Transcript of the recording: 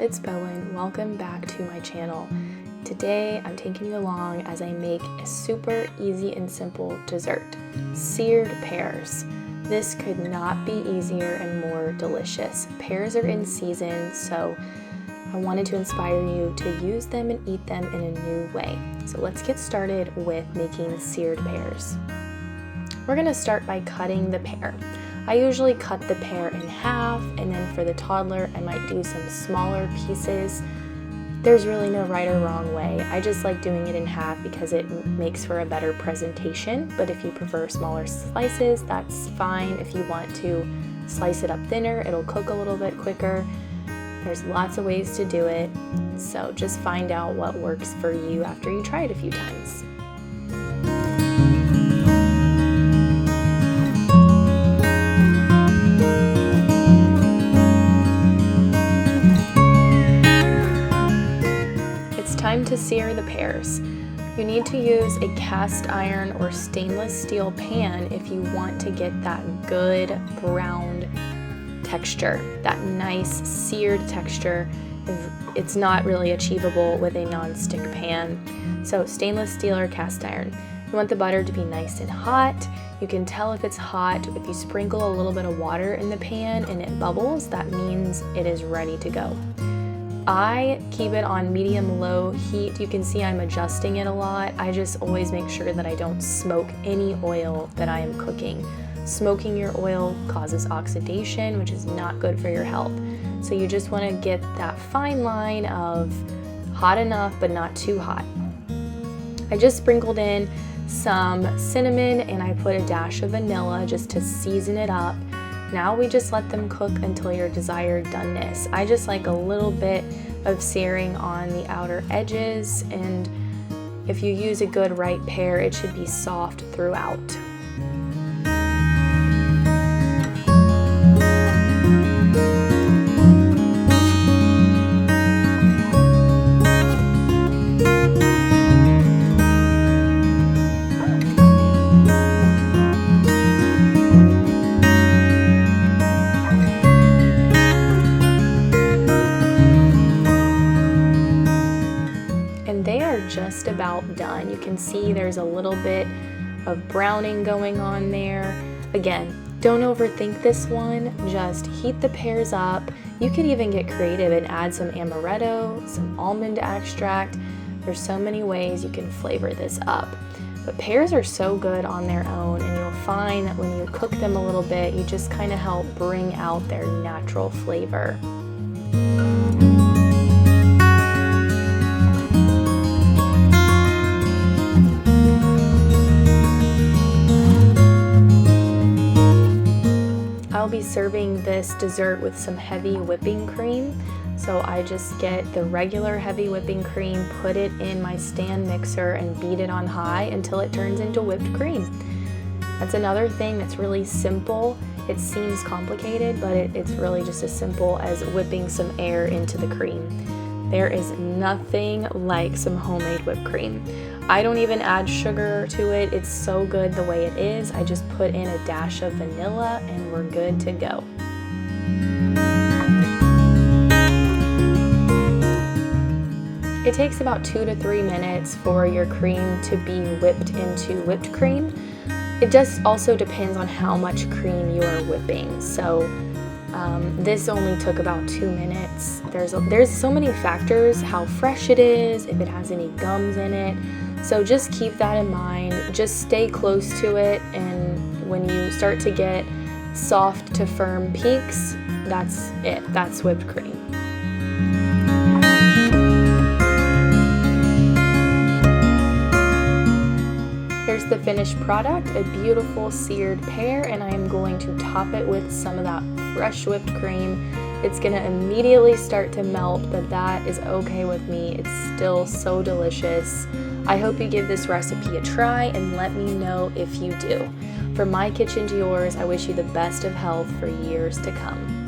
it's Bowen. Welcome back to my channel. Today I'm taking you along as I make a super easy and simple dessert, seared pears. This could not be easier and more delicious. Pears are in season, so I wanted to inspire you to use them and eat them in a new way. So let's get started with making seared pears. We're going to start by cutting the pear. I usually cut the pear in half, and then for the toddler I might do some smaller pieces. There's really no right or wrong way. I just like doing it in half because it makes for a better presentation, but if you prefer smaller slices, that's fine. If you want to slice it up thinner, it'll cook a little bit quicker. There's lots of ways to do it, so just find out what works for you after you try it a few times. Time to sear the pears. You need to use a cast iron or stainless steel pan if you want to get that good browned texture, that nice seared texture. It's not really achievable with a non-stick pan. So stainless steel or cast iron. You want the butter to be nice and hot. You can tell if it's hot if you sprinkle a little bit of water in the pan and it bubbles. That means it is ready to go. I keep it on medium-low heat. You can see I'm adjusting it a lot. I just always make sure that I don't smoke any oil that I am cooking. Smoking your oil causes oxidation, which is not good for your health. So you just want to get that fine line of hot enough but not too hot. I just sprinkled in some cinnamon and I put a dash of vanilla just to season it up. Now we just let them cook until your desired doneness. I just like a little bit of searing on the outer edges, and if you use a good ripe pear, it should be soft throughout. Just about done. You can see there's a little bit of browning going on there. Again, don't overthink this one. Just heat the pears up. You could even get creative and add some amaretto, some almond extract. There's so many ways you can flavor this up. But pears are so good on their own, and you'll find that when you cook them a little bit, you just kind of help bring out their natural flavor. I'll be serving this dessert with some heavy whipping cream. So I just get the regular heavy whipping cream, put it in my stand mixer and beat it on high until it turns into whipped cream. That's another thing that's really simple. It seems complicated, but it's really just as simple as whipping some air into the cream. There is nothing like some homemade whipped cream. I don't even add sugar to it. It's so good the way it is. I just put in a dash of vanilla and we're good to go. It takes about 2 to 3 minutes for your cream to be whipped into whipped cream. It just also depends on how much cream you are whipping. So this only took about 2 minutes. There's so many factors, how fresh it is, if it has any gums in it. So just keep that in mind. Just stay close to it, and when you start to get soft to firm peaks, that's it. That's whipped cream. Here's the finished product, a beautiful seared pear, and I am going to top it with some of that fresh whipped cream. It's gonna immediately start to melt, but that is okay with me. It's still so delicious. I hope you give this recipe a try and let me know if you do. From my kitchen to yours, I wish you the best of health for years to come.